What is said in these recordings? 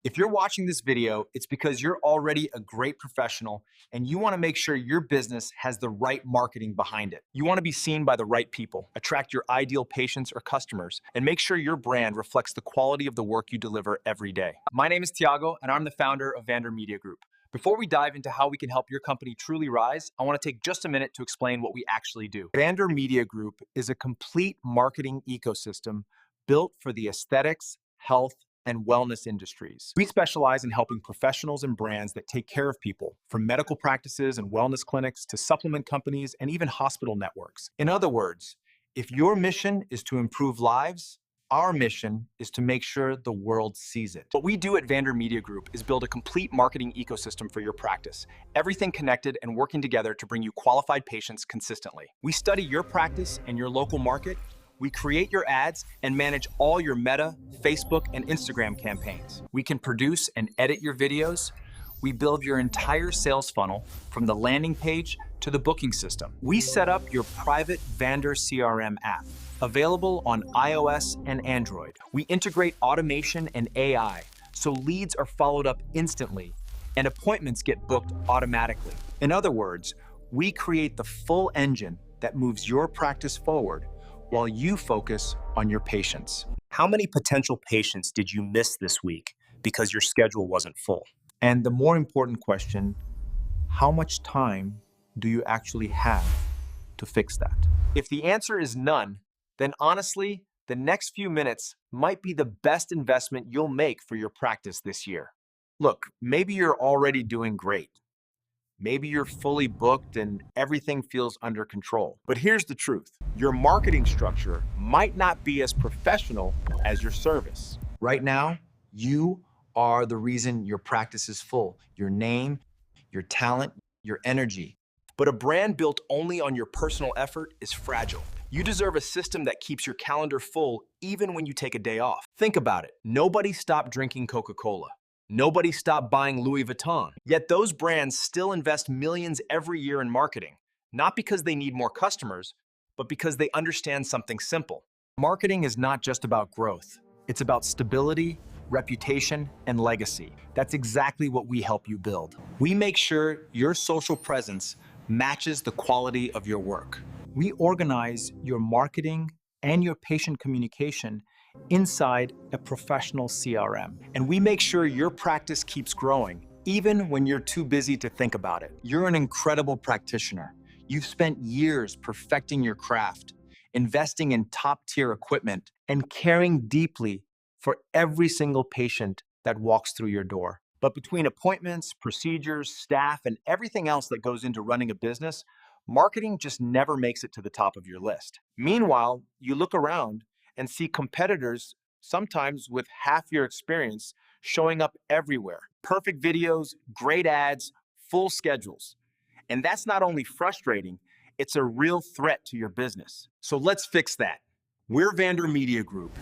If you're watching this video, it's because you're already a great professional and you want to make sure your business has the right marketing behind it. You want to be seen by the right people, attract your ideal patients or customers, and make sure your brand reflects the quality of the work you deliver every day. My name is Tiago, and I'm the founder of Vmg Group. Before we dive into how we can help your company truly rise, I want to take just a minute to explain what we actually do. Vmg Group is a complete marketing ecosystem built for the aesthetics, health, and wellness industries. We specialize in helping professionals and brands that take care of people, from medical practices and wellness clinics to supplement companies and even hospital networks. In other words, if your mission is to improve lives, our mission is to make sure the world sees it. What we do at Vmg Group is build a complete marketing ecosystem for your practice, everything connected and working together to bring you qualified patients consistently. We study your practice and your local market. We create your ads and manage all your Meta, Facebook, and Instagram campaigns. We can produce and edit your videos. We build your entire sales funnel from the landing page to the booking system. We set up your private Vander CRM app, available on iOS and Android. We integrate automation and AI, so leads are followed up instantly and appointments get booked automatically. In other words, we create the full engine that moves your practice forward while you focus on your patients. How many potential patients did you miss this week because your schedule wasn't full? And the more important question, how much time do you actually have to fix that? If the answer is none, then honestly, the next few minutes might be the best investment you'll make for your practice this year. Look, maybe you're already doing great. Maybe you're fully booked and everything feels under control. But here's the truth. Your marketing structure might not be as professional as your service. Right now, you are the reason your practice is full. Your name, your talent, your energy. But a brand built only on your personal effort is fragile. You deserve a system that keeps your calendar full even when you take a day off. Think about it. Nobody stopped drinking Coca-Cola. Nobody stopped buying Louis Vuitton. Yet those brands still invest millions every year in marketing, not because they need more customers, but because they understand something simple. Marketing is not just about growth. It's about stability, reputation, and legacy. That's exactly what we help you build. We make sure your social presence matches the quality of your work. We organize your marketing and your patient communication inside a professional CRM. And we make sure your practice keeps growing, even when you're too busy to think about it. You're an incredible practitioner. You've spent years perfecting your craft, investing in top-tier equipment, and caring deeply for every single patient that walks through your door. But between appointments, procedures, staff, and everything else that goes into running a business, marketing just never makes it to the top of your list. Meanwhile, you look around and see competitors, sometimes with half your experience, showing up everywhere. Perfect videos, great ads, full schedules. And that's not only frustrating, it's a real threat to your business. So let's fix that. We're Vmg Group,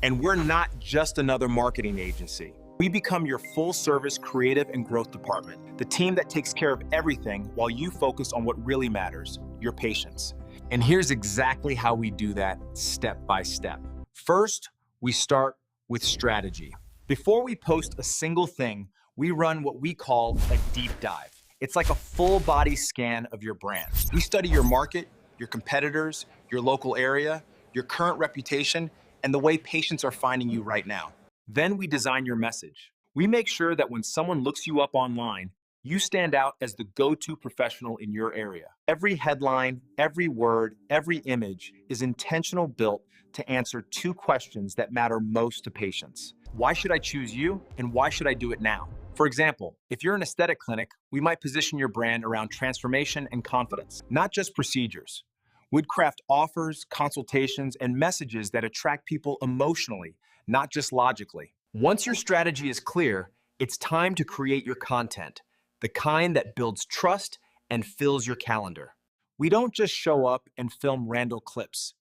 and we're not just another marketing agency. We become your full-service creative and growth department, the team that takes care of everything while you focus on what really matters, your patients. And here's exactly how we do that step by step. First, we start with strategy. Before we post a single thing, we run what we call a deep dive. It's like a full body scan of your brand. We study your market, your competitors, your local area, your current reputation, and the way patients are finding you right now. Then we design your message. We make sure that when someone looks you up online, you stand out as the go-to professional in your area. Every headline, every word, every image is intentional built to answer two questions that matter most to patients. Why should I choose you, and why should I do it now? For example, if you're an aesthetic clinic, we might position your brand around transformation and confidence, not just procedures. We'd craft offers, consultations, and messages that attract people emotionally, not just logically. Once your strategy is clear, it's time to create your content, the kind that builds trust and fills your calendar. We don't just show up and film random clips.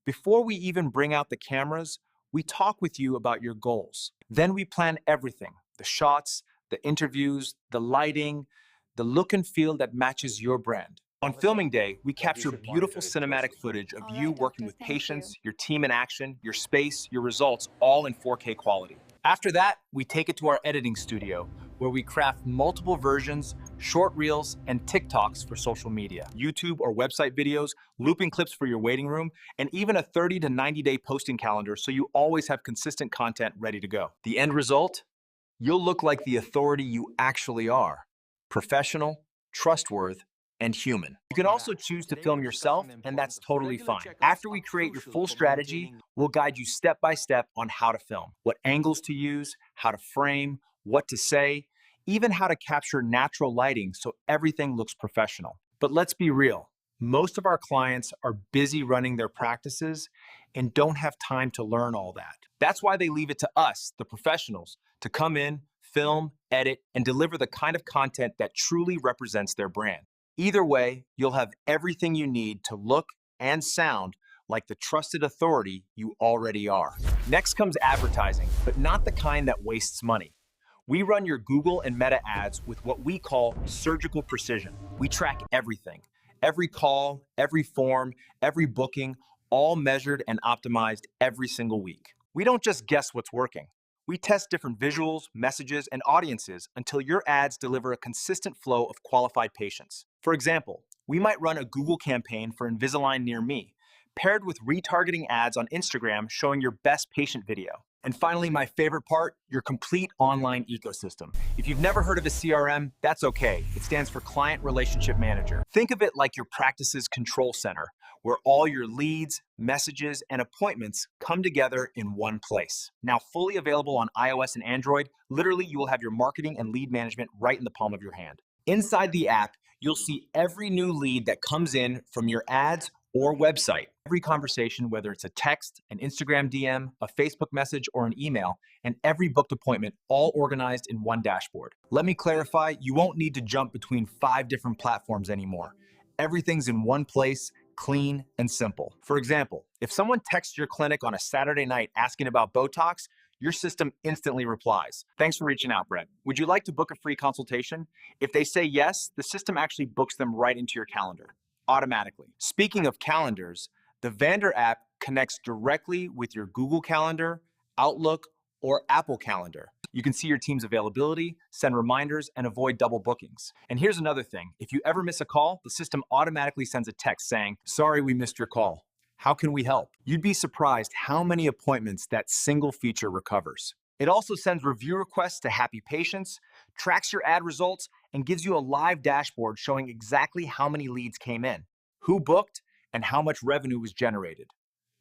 Before we even bring out the cameras, we talk with you about your goals. Then we plan everything, the shots, the interviews, the lighting, the look and feel that matches your brand. On filming day, we capture beautiful cinematic footage of you working with patients, your team in action, your space, your results, all in 4K quality. After that, we take it to our editing studio, where we craft multiple versions, short reels, and TikToks for social media, YouTube or website videos, looping clips for your waiting room, and even a 30 to 90-day posting calendar so you always have consistent content ready to go. The end result? You'll look like the authority you actually are: professional, trustworthy, and human. You can also choose to film yourself, and that's totally fine. After we create your full strategy, we'll guide you step by step on how to film, what angles to use, how to frame, what to say, even how to capture natural lighting so everything looks professional. But let's be real, most of our clients are busy running their practices and don't have time to learn all that. That's why they leave it to us, the professionals, to come in, film, edit, and deliver the kind of content that truly represents their brand. Either way, you'll have everything you need to look and sound like the trusted authority you already are. Next comes advertising, but not the kind that wastes money. We run your Google and Meta ads with what we call surgical precision. We track everything, every call, every form, every booking, all measured and optimized every single week. We don't just guess what's working. We test different visuals, messages, and audiences until your ads deliver a consistent flow of qualified patients. For example, we might run a Google campaign for Invisalign near me, paired with retargeting ads on Instagram showing your best patient video. And finally, my favorite part, your complete online ecosystem. If you've never heard of a CRM, that's okay. It stands for Client Relationship Manager. Think of it like your practice's control center, where all your leads, messages, and appointments come together in one place. Now fully available on iOS and Android, literally you will have your marketing and lead management right in the palm of your hand. Inside the app, you'll see every new lead that comes in from your ads or website. Every conversation, whether it's a text, an Instagram DM, a Facebook message, or an email, and every booked appointment, all organized in one dashboard. Let me clarify, you won't need to jump between 5 different platforms anymore. Everything's in one place, clean and simple. For example, if someone texts your clinic on a Saturday night asking about Botox, your system instantly replies, "Thanks for reaching out, Brett. Would you like to book a free consultation?" If they say yes, the system actually books them right into your calendar, automatically. Speaking of calendars, the Vander app connects directly with your Google Calendar, Outlook, or Apple Calendar. You can see your team's availability, send reminders, and avoid double bookings. And here's another thing. If you ever miss a call, the system automatically sends a text saying, "Sorry we missed your call. How can we help?" You'd be surprised how many appointments that single feature recovers. It also sends review requests to happy patients, tracks your ad results, and gives you a live dashboard showing exactly how many leads came in, who booked, and how much revenue was generated.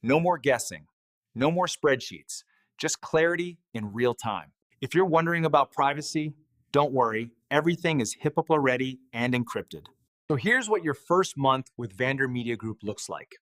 No more guessing, no more spreadsheets, just clarity in real time. If you're wondering about privacy, don't worry, everything is HIPAA ready and encrypted. So here's what your first month with Vmg Group looks like.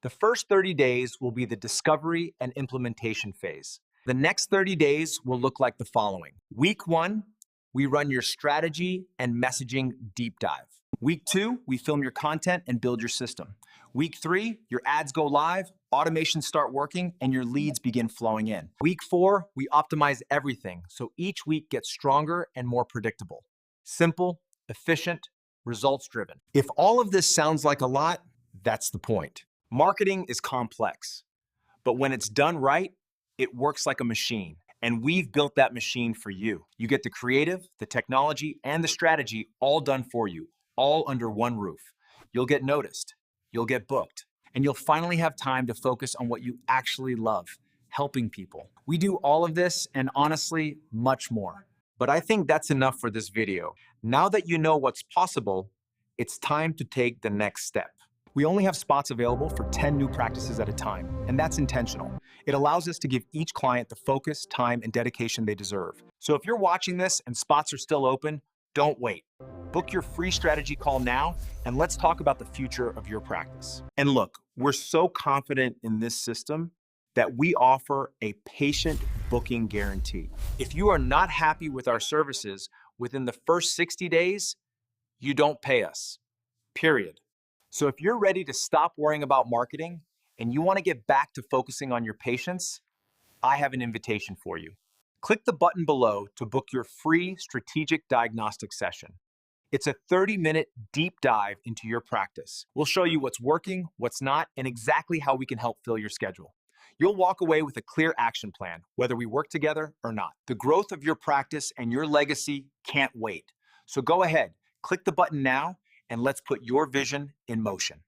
The first 30 days will be the discovery and implementation phase. The next 30 days will look like the following. Week 1, we run your strategy and messaging deep dive. Week 2, we film your content and build your system. Week 3, your ads go live, automations start working, and your leads begin flowing in. Week 4, we optimize everything, so each week gets stronger and more predictable. Simple, efficient, results-driven. If all of this sounds like a lot, that's the point. Marketing is complex, but when it's done right, it works like a machine. And we've built that machine for you. You get the creative, the technology, and the strategy all done for you, all under one roof. You'll get noticed, you'll get booked, and you'll finally have time to focus on what you actually love, helping people. We do all of this and honestly, much more. But I think that's enough for this video. Now that you know what's possible, it's time to take the next step. We only have spots available for 10 new practices at a time, and that's intentional. It allows us to give each client the focus, time, and dedication they deserve. So if you're watching this and spots are still open, don't wait. Book your free strategy call now, and let's talk about the future of your practice. And look, we're so confident in this system that we offer a patient booking guarantee. If you are not happy with our services within the first 60 days, you don't pay us, period. So if you're ready to stop worrying about marketing and you want to get back to focusing on your patients, I have an invitation for you. Click the button below to book your free strategic diagnostic session. It's a 30-minute deep dive into your practice. We'll show you what's working, what's not, and exactly how we can help fill your schedule. You'll walk away with a clear action plan, whether we work together or not. The growth of your practice and your legacy can't wait. So go ahead, click the button now, and let's put your vision in motion.